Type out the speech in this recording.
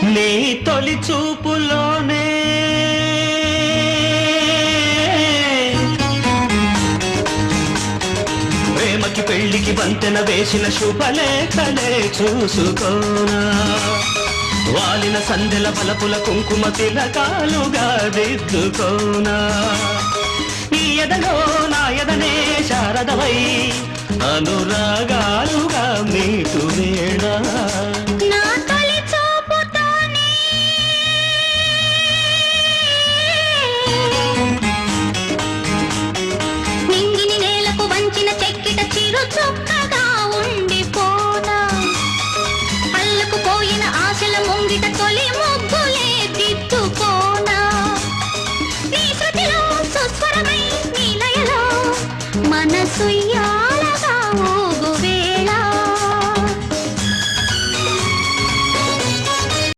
నీ తొలి చూపులోనే ప్రేమకి పెళ్లికి వంతెన వేసిన శుభలేఖలే చూసుకోనా వాలిన సందెల బలపుల కుంకుమ తిలకాలుగా దిద్దుకోనా ఈ ఎదలో నా ఎదనే శారదవై అనురాగాలుగా మీటు వేళ నింగిని నేలకు వంచిన చెక్కిట చిరు చొక్కగా ఉండిపోనా అల్లుకు పోయిన ఆశల ముంగిట తొలి